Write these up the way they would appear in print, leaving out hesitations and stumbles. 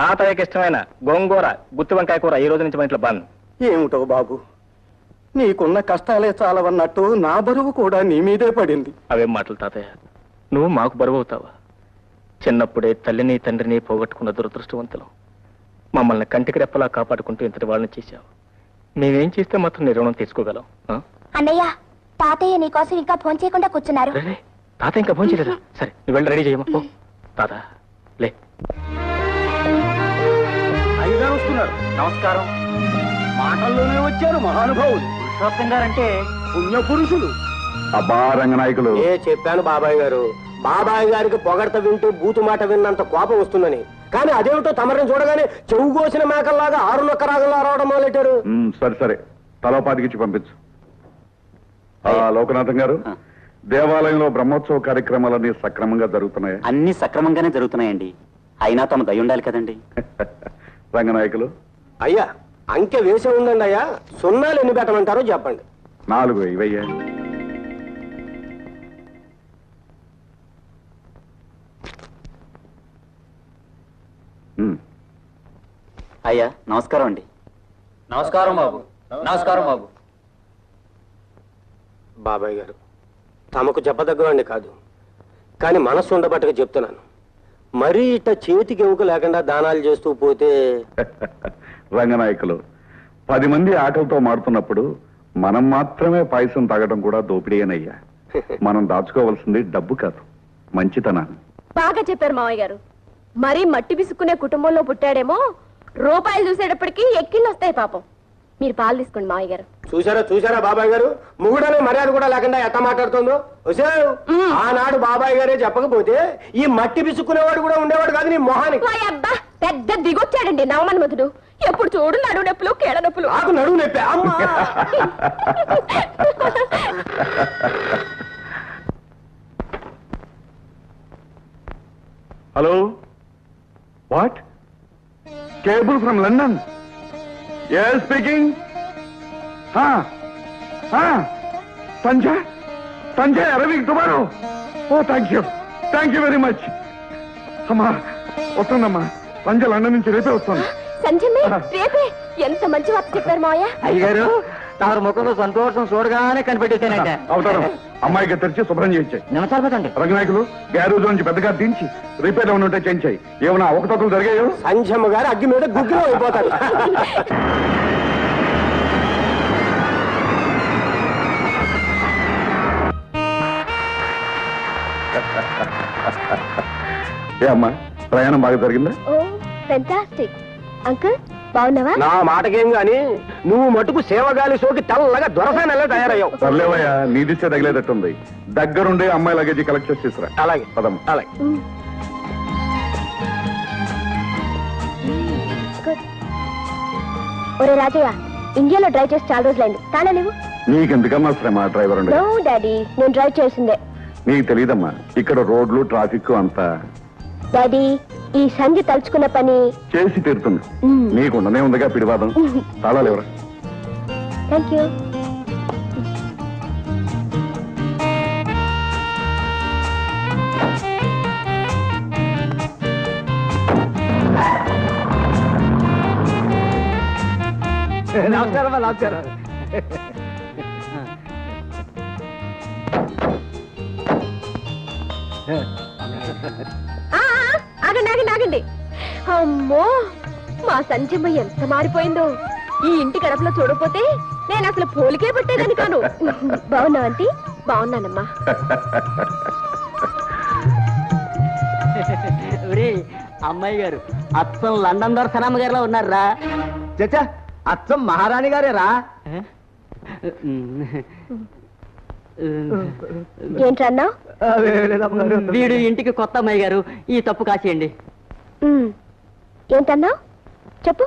తాతయ్యకి ఇష్టమైన గోంగూర గుత్తి వంకాయ కూర ఈ రోజు నుంచి మా ఇంట్లో బంద్. ఏమిటో బాబు, నీకున్న కష్టాలే చాలవన్నట్టు నా బరువు కూడా నీ మీదే పడింది. అవేం మాటలు తాతయ్య, నువ్వు మాకు బరువు అవుతావా? చిన్నప్పుడే తల్లిని తండ్రిని పోగొట్టుకున్న దురదృష్టవంతులు మమ్మల్ని కంటికి రెప్పలా కాపాడుకుంటూ ఇంతటి వాళ్ళని చేశావు. మేమేం చేస్తే మాత్రం నీ రుణం తీసుకోగలం? అన్నయ్య, తాతయ్య నీకోసం ఇంకా ఫోన్ చేయకుండా కూర్చున్నారు. తాత ఇంకా ఫోన్ చేయలేదా? సరే నువ్వు వెళ్ళి రెడీ చేయమా. తాత లే. అయ్యగారు వస్తున్నారు. నమస్కారం. మాటల్లోనే వచ్చారు మహానుభావులు. పురుషోత్తం గారంటే పుణ్య పురుషులు. అబ్బా రంగనాయకులు, చెప్పాను బాబాయ్ గారు. బాబాయ్ గారికి పొగడత వింటూ బూతు మాట విన్నంత కోపం వస్తుందని. కానీ అదేమిటో తమరిని చూడగానే చెవు కోసిన మేకల్లాగా ఆరునొక్క రాగంలా రావడం మొదలెట్టారు. సరే సరే, తలోపాతికిచ్చి పంపించు. లోకనాథం గారు, దేవాలయంలో బ్రహ్మోత్సవ కార్యక్రమాలన్నీ సక్రమంగా జరుగుతున్నాయా? అన్ని సక్రమంగానే జరుగుతున్నాయండి. అయినా తమ దయ ఉండాలి కదండి. రంగనాయకులు, అయ్యా అంకె వేసే ఉందండి అయ్యా. సున్నాలు ఎన్ని పెట్టమంటారో చెప్పండి. 4 ఇవయ్యా. అయ్యా నమస్కారం అండి. నమస్కారం బాబు. నమస్కారం బాబు. బాబాయ్ గారు, తమకు చెప్పదగ్గవండి కాదు, కానీ మనస్సు ఉండబట్టగా చెప్తున్నాను. మరీ ఇట్ట చేతికి ఎముక లేకుండా దానాలు చేస్తూ పోతే. రంగనాయకులు, 10 మంది ఆకలితో మాడుతున్నప్పుడు మనం మాత్రమే పాయసం తాగడం కూడా దోపిడీయేనయ్యా. మనం దాచుకోవాల్సింది డబ్బు కాదు, మంచితనాన్ని. బాగా చెప్పారు మావయ్య గారు. మరీ మట్టి పిసుక్కునే కుటుంబంలో పుట్టాడేమో, రూపాయలు చూసేటప్పటికి ఎక్కిళ్ళు వస్తాయి పాపం. మీరు పాలు తీసుకోండి మావయ్య గారు. చూసారా బాబాయ్ గారు, ముగుడనే మర్యాద కూడా లేకుండా ఎట్ట మాట్లాడుతుందో. ఆనాడు బాబాయ్ గారే చెప్పకపోతే ఈ మట్టి పిసుక్కునేవాడు కూడా ఉండేవాడు కాదు నీ మొహానికి. అబ్బా, పెద్ద దిగొచ్చాడండి నవమన్మధుడు. ఎప్పుడు చూడు నడువు నొప్పులు కీళ్ళ నొప్పులు. నాకు నడువు నొప్పి. అమ్మా hello, what? Cable from London? Yes speaking. Sanjay, Sanjay Aravind tomorrow. Oh thank you very much. అమ్మా వస్తుందమ్మా, సంజయ్ లండన్ నుంచి రేపే వస్తుంది. సంజయ్ రేపే? ఎంత మంచి వార్త చెప్పారు మావయ్య. అయ్యగారు, తమరి ముఖంలో సంతోషం చూడగానే కనిపెట్టేశానంటే. అవుతారు. అమ్మాయికి తెరిచి శుభ్రం చేయించాయి. నమస్కారం. రంగనాయకులు, గ్యారేజ్ నుంచి పెద్దగా దించి రిపేర్ ఏమైనా ఉంటే చేయించాయి. ఏమైనా అవకతవకలు జరిగాయో? సంజమ్మ గారు అగ్గి మీద గుగ్గిలో అయిపోతారు. ఏ అమ్మా, ప్రయాణం బాగా జరిగిందా? Oh fantastic. అంకుల్ బాగున్నావా? నా మాటకేం గాని నువ్వు మటుకు సేవగాలి సోకి తెల్లగా దొరసానెల్లా తయారయ్యావు. సర్లేవయ్యా, నీదిస్తే తగిలేటట్టుంది. దగ్గరుండే అమ్మాయి లగేజీ కలెక్ట్ చేసి తీసుకురా. అలాగే పదమ్మా. అలాగే. ఒరే రాజయ్య, ఇండియాలో డ్రైవ్ చేసి చాలా రోజులైంది. తానే లేవు. నీకెందుకమ్మా శ్రమ డ్రైవర్ ఉండే? నో డాడీ, నేను డ్రైవ్ చేసిందే. నీకు తెలియదమ్మా, ఇక్కడ రోడ్లు ట్రాఫిక్ అంతా. డాడీ, ఈ సంధి తలుచుకున్న పని చేసి తీరుతుంది. నీకుండనే ఉందిగా పిడివాదం. చాలా లేవరా. Thank you. నమస్కారం. నమస్కారం. ఆగండి ఆగండి ఆగండి. అమ్మో, మా సంజమ్మ ఎంత మారిపోయిందో. ఈ ఇంటి గడపలో చూడకపోతే నేను అసలు పోలికే పట్టేదని కాను. బాగున్నా ఆంటీ? బాగున్నానమ్మా. అమ్మాయి గారు అచ్చం లండన్ దొరసనమ్మ గారిలో ఉన్నారా? చచ్చా, అచ్చం మహారాణి గారే రా. ఏంటన్నా? వీడు ఇంటికి కొత్త అమ్మాయి గారు, ఈ తప్పు కాసేయండి. ఏంటన్నా చెప్పు.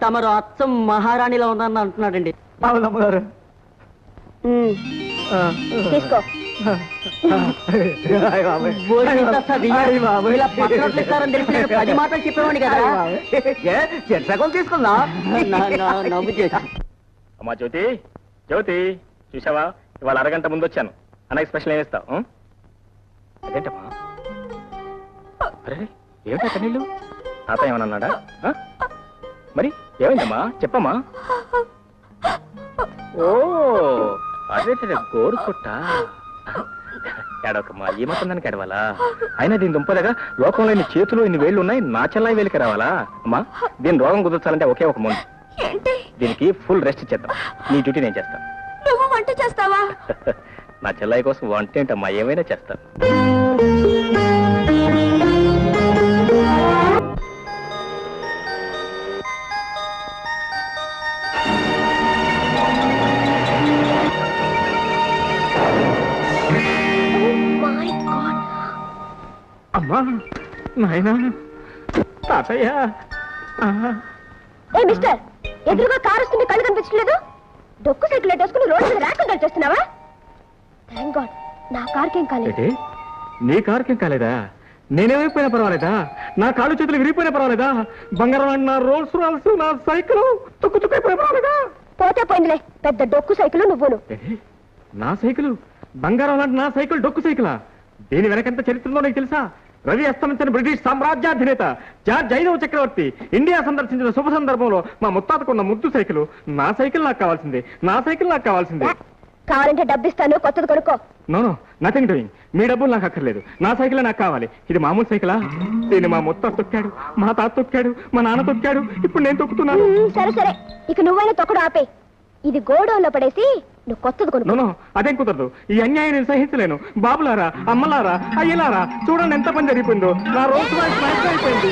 తమరు అచ్చం మహారాణిలో ఉందని అంటున్నాడండి. అవునమ్మగారు. తీసుకో. ఇలా పత్రాలు ఇస్తారని తెలిసి 10 మాటలు చెప్పేవాడి కదా. తీసుకుందా? నవ్వు చేసి. అమ్మా జ్యోతి, జ్యోతి చూసావా, ఇవాళ అరగంట ముందు వచ్చాను. అన్నకి స్పెషల్ ఏం ఇస్తావు? అదేంటమ్మా? అరే ఏమిటా కన్నీళ్ళు? తాత ఏమన్నాడా? మరి ఏమైందమ్మా చెప్పమ్మా. ఓ అదే గోరు చుట్ట. ఏడవకమ్మా, ఈ మొత్తం దానికి ఎడవాలా? అయినా దీని దుంపలేగా లోకంలో ఇన్ని చేతులు ఇన్ని వేళ్ళు ఉన్నాయి, నా చెల్లాయి వేలికి రావాలా? అమ్మా దీని రోగం కుదర్చాలంటే ఒకే ఒక మందు. దీనికి ఫుల్ రెస్ట్ ఇచ్చేద్దాం. నీ డ్యూటీ నేను చేస్తాను. నువ్వు వంట చేస్తావా? నా చెల్లాయి కోసం వంట ఏంటమ్మా, ఏమైనా చేస్తాను. అమ్మా నాయనా తాతయ్య. ఏ మిస్టర్, ఎదురుగా కారు వస్తుంది, కళ్ళు కనిపించలేదు. డొక్కు సైకిల్ వేసుకుని రోడ్డు మీద ర్యాకులు చేస్తున్నావా? థ్యాంక్ గాడ్ నా కార్కేం కాలేదు. నీ కార్కేం కాలేదా? నేనేమైపోయినా పర్వాలేదా? నా కాళ్ళు చేతులు విరిగిపోయినా పర్వాలేదా? బంగారం నా రోల్స్ రాల్స్ నా సైకిల్ తుక్కు తుక్కైపోయినా పర్వాలేదా? పోతే పోయిందిలే, పెద్ద డొక్కు సైకిల్ నువ్వును. నా సైకిల్ బంగారం లాంటి నా సైకిల్ డొక్కు సైకిలా? దీని వెనకంత చరిత్రలో నీకు తెలుసా? రవి అస్తమించిన బ్రిటిష్ సామ్రాజ్యాధినేత జార్జ్ 5వ చక్రవర్తి ఇండియా సందర్శించిన శుభ సందర్భంలో మా ముత్తాతకున్న ముద్దు సైకిల్. నా సైకిల్ నాకు కావాల్సిందే, నా సైకిల్ నాకు కావాల్సిందే. కావాలంటే డబ్బిస్తాను, కొత్తది కొనుక్కో. No nothing doing. మీ డబ్బులు నాకు అక్కర్లేదు, నా సైకిల్ నాకు కావాలి. ఇది మామూలు సైకిలా? దీన్ని మా ముత్తాత తొక్కాడు, మా తాత తొక్కాడు, మా నాన్న తొక్కాడు, ఇప్పుడు నేను తొక్కుతున్నాను. సరే సరే, ఇక నువ్వైనా తొక్కడు ఆపే. ఇది గోడౌన్లో పడేసి నువ్వు కొత్తది కొనుక్కో. నో అదేం కుదరదు. ఈ అన్యాయం నేను సహించలేను. బాబులారా, అమ్మలారా, అయ్యలారా, చూడండి ఎంత పని జరిగిపోయిందో. నా రోజు అయిపోయింది,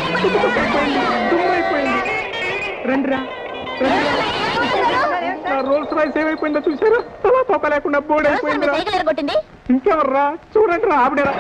తుమ్మైపోయింది. రండిరా, నా రోల్స్ రాయిస్ ఏమైపోయిందో చూసారా? తలా తోక లేకుండా బోర్డు అయిపోయింది. ఇంకెవర్రా? చూడండి రా, ఆవిడరా.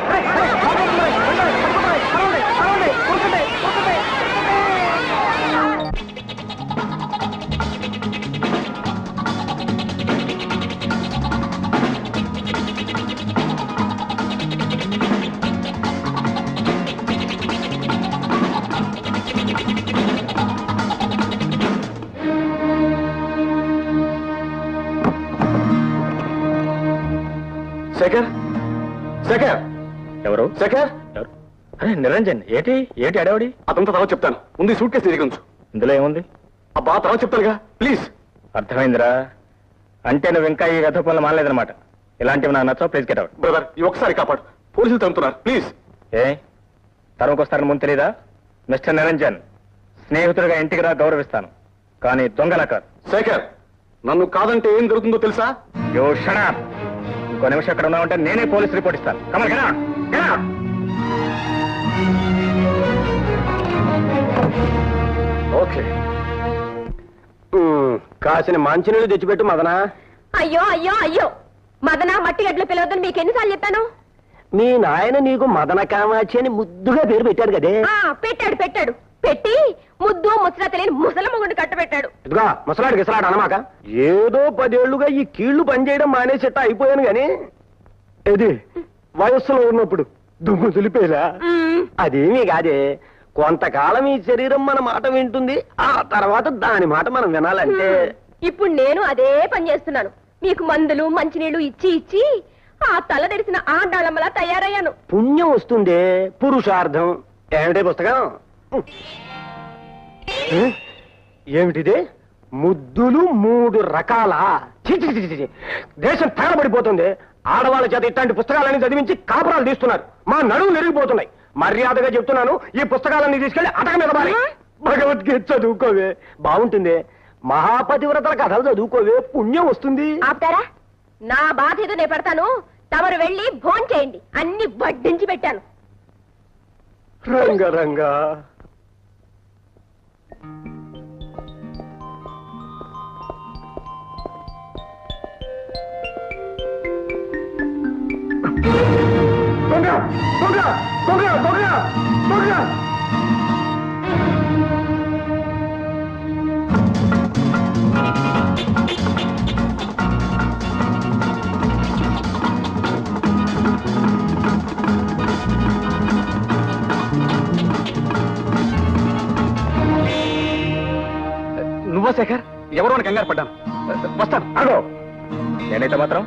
శేఖర్, శేఖర్, ఎవరు? శేఖర్, అరే నిరంజన్, ఏంటి అడవడి? అదంతా తర్వాత చెప్తాను. ముందు సూట్ కేసు తిరిగి ఉంచు. ఇందులో ఏముంది? అబ్బా తర్వాత చెప్తానుగా, ప్లీజ్. అర్థమైందిరా. అంటే నువ్వు ఇంకా ఈ గత పనులు మానలేదన్నమాట. ఇలాంటివి నాకు నచ్చవు. Please get out. బ్రదర్ ఈ ఒక్కసారి కాపాడు, పోలీసులు తరుముతున్నారు, ప్లీజ్. తరుముకొస్తారని ముందు తెలీదా? మిస్టర్ నిరంజన్, స్నేహితుడిగా ఇంటికి రా, గౌరవిస్తాను, కానీ దొంగలా కాదు. శేఖర్, నన్ను కాదంటే ఏం జరుగుతుందో తెలుసా? యో షట్ అప్. ఇంకో నిమిషం ఎక్కడ ఉన్నావంటే నేనే పోలీస్ రిపోర్ట్ ఇస్తాను. Kamal get out, get out. Okay, కాసిన మంచినీళ్ళు తెచ్చిపెట్టు మదనా. అయ్యో అయ్యో అయ్యో, మదన మట్టి గడ్డలు పిలవద్దని మీకు ఎన్నిసార్లు చెప్పాను? మీ నాయన నీకు మదన కామాచి అని ముద్దుగా పేరు పెట్టాడు కదే. పెట్టాడు పెట్టి ముద్దు ముచ్చట తెలియని ముసల మొగుడు కట్టబెట్టాడు. ఇదిగా ముసలాడికి ఇసలాడు అనమాక. ఏదో 10 ఏళ్లుగా ఈ కీళ్లు పనిచేయడం మానేసేట అయిపోయాను గాని, ఇది వయస్సులో ఉన్నప్పుడు దుమ్ము దులిపేలా. అదేమీ కాదే, కొంతకాలం ఈ శరీరం మన మాట వింటుంది, ఆ తర్వాత దాని మాట మనం వినాలంటే. ఇప్పుడు నేను అదే పని చేస్తున్నాను. మీకు మందులు మంచినీళ్లు ఇచ్చి ఇచ్చి ఆ తల తెరిసిన ఆడాళ్ళమ్మలా తయారయ్యాను. పుణ్యం వస్తుందే, పురుషార్థం. ఏమిటే పుస్తకం? ఏమిటిదే? ముద్దులు 3 రకాల. దేశం తగలబడిపోతుంది. ఆడవాళ్ళ చేత ఇట్లాంటి పుస్తకాలన్నీ చదివించి కాపురాలు తీస్తున్నారు. మా నడువు నెరిగిపోతున్నాయి. మర్యాదగా చెప్తున్నాను, ఈ పుస్తకాలన్నీ తీసుకెళ్లి అటక మీద పారేయ్. భగవద్గీత చదువుకోవే, బాగుంటుంది. మహాపతివ్రతల కథలు చదువుకోవే, పుణ్యం వస్తుంది. ఆపుతారా? నా బాధ ఏదో నేను పెడతాను, తమరు వెళ్ళి భోన్ చేయండి. అన్ని వడ్డించి పెట్టాను. రంగరంగా దొంగ దొంగ దొంగ దొంగ దొంగ. నువ్వా శేఖర్? ఎవరో అని కంగారు పడ్డాను. వస్తాను, అగో. నేనైతే మాత్రం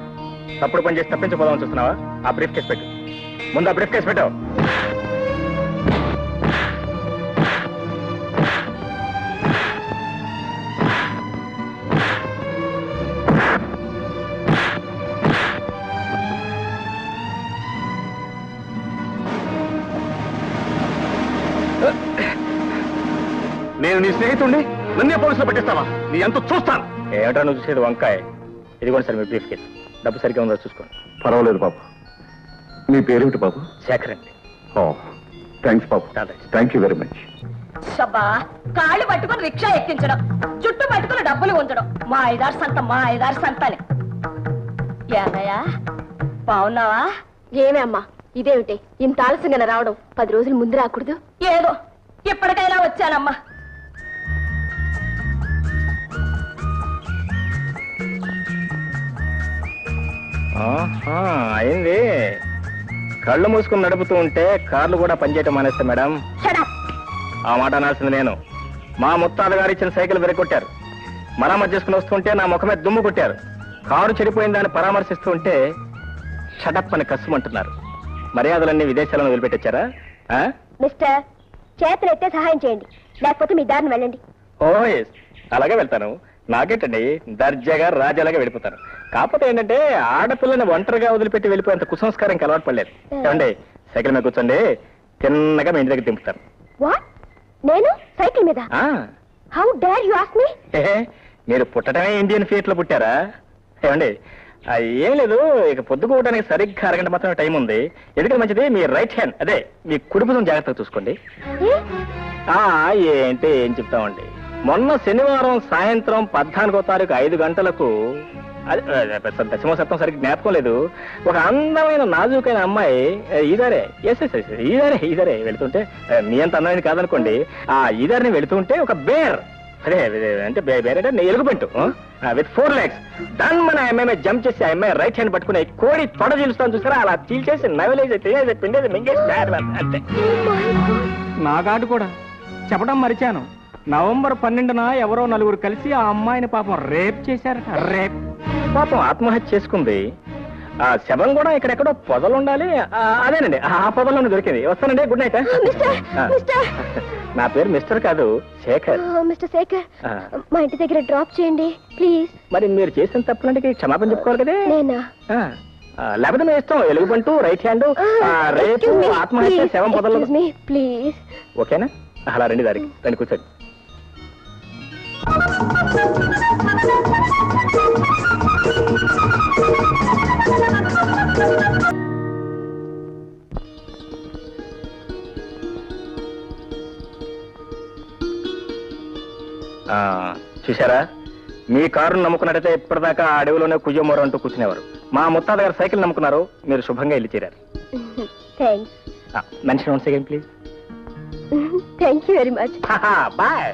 తప్పుడు పని చేసి తప్పించిపోదామని చూస్తున్నావా? ఆ బ్రీఫ్ కేసు పెట్టు. ముందు ఆ బ్రీఫ్ కేసు పెట్టావు. నేను నీ స్నేహితుడిని నన్నే పోలీసులు పట్టిస్తావా? నీ ఎంత చూస్తాను. ఏమిటో నువ్వు చూసేది వంకాయ. ఇదిగోండి సార్ మీ బ్రీఫ్ కేసు. డబ్బు సరిగ్గా ఉందో చూసుకోండి. పర్వాలేదు బాబు. నీ పేరేమిటి బాబు? శేఖర్ అండి. ఓ థ్యాంక్స్ బాబు. Thank you very much. షబ్బా, కాళ్ళు పట్టుకుని రిక్షా ఎక్కించడం, చుట్టూ పట్టుకుని డబ్బులు ఉంచడం, మా ఐదారు సంతని. ఏదయ్యా బాగున్నావా? ఏమే అమ్మా ఇదేమిటి ఇంత ఆలస్యంగా రావడం? 10 రోజులు ముందు రాకూడదు? ఏదో ఇప్పటికైనా వచ్చానమ్మా. అయింది. కళ్ళు మూసుకుని నడుపుతూ ఉంటే కార్లు కూడా పనిచేయటం మానేస్తా మేడం. ఆ మాట అనాల్సింది నేను. మా ముత్తాత గారు ఇచ్చిన సైకిల్ విరగొట్టారు. మరామతు చేసుకుని వస్తుంటే నా ముఖమే దుమ్ము కొట్టారు. కారు చెడిపోయిందని పరామర్శిస్తూ ఉంటే షటప్ అని కష్టమంటున్నారు. మర్యాదలన్నీ విదేశాలను వదిలిపెట్టొచ్చారా? మిస్టర్, చేతులైతే సహాయం చేయండి, లేకపోతే మీ దారిని వెళ్ళండి. ఓ ఎస్, అలాగే వెళ్తాను. నాకేంటండి, దర్జాగా రాజాలాగా వెళ్ళిపోతాను. కాకపోతే ఏంటంటే ఆడపిల్లని ఒంటరిగా వదిలిపెట్టి వెళ్ళిపోయేంత కుసంస్కారం అలవాటు పడలేదు. ఏమండి, సైకిల్ మీద కూర్చోండి, తిన్నగా మీ ఇంటి దగ్గర దింపుతాను. వాట్? నేను సైకిల్ మీద? How dare you ask me? మీరు పుట్టడమే ఇండియన్ ఫీట్ లో పుట్టారా? ఏమండి, ఏం లేదు, ఇక పొద్దుకోవడానికి సరిగ్గా అరగంట మాత్రమే టైం ఉంది. ఎందుకంటే మంచిది మీ రైట్ హ్యాండ్, అదే మీ కుడి భుజం జాగ్రత్తగా చూసుకోండి. ఏంటి ఏం చెప్తామండి, మొన్న శనివారం సాయంత్రం 14వ తారీఖు 5 గంటలకు, దశమ శతం సరిగ్గా జ్ఞాపకం లేదు, ఒక అందమైన నాజూకైన అమ్మాయి ఈదారే ఈదారే వెళుతుంటే, మీ అంత అందమైన కాదనుకోండి, ఆ ఈదారిని వెళుతుంటే ఒక బేర్, అదే అంటే బేర్ అంటే ఎలుగుబంటు విత్ 4 legs దాన్ని మన అమ్మాయి జంప్ చేసి ఆ అమ్మాయి రైట్ హ్యాండ్ పట్టుకుని కోడి తొడ చీలుస్తాను చూసారా, అలా చీల్చేసి నవలేసి తినేసి పిండేసి మింగేసి అంతే. నాగాడు కూడా చెప్పడం మరిచాను. నవంబర్ 12న ఎవరో 4 కలిసి ఆ అమ్మాయిని పాపం రేప్ చేశారట. రేప్ పాపం ఆత్మహత్య చేసుకుంది. ఆ శవం కూడా ఇక్కడెక్కడో పొదలు ఉండాలి. అదేనండి, ఆ పొదలోనే దొరికింది. వస్తానండి, గుడ్ నైట్. నా పేరు మిస్టర్ కాదు, శేఖర్. మిస్టర్ శేఖర్, మా ఇంటి దగ్గర డ్రాప్ చేయండి ప్లీజ్. మరి మీరు చేసిన తప్పులంటే క్షమాపణ చెప్పుకోవాలి కదా. నేనా? లేకపోతే మీ ఇష్టం. ఎలుగుబంటూ, రైట్ హ్యాండ్, రేపు, ఆత్మహత్య, శవం పొదలు. ప్లీజ్ ఓకేనా? అలా రండి, దారికి రండి, కూర్చోండి. చూసారా, మీ కారును నమ్ముకున్నట్టయితే ఇప్పటిదాకా ఆ అడవిలోనే కుజమోర అంటూ కూర్చునేవారు. మా ముత్తాత గారు సైకిల్ నమ్ముకున్నారు, మీరు శుభంగా ఇల్లు చేరారు. Thanks. Mention once again please. Thank you very much. Bye.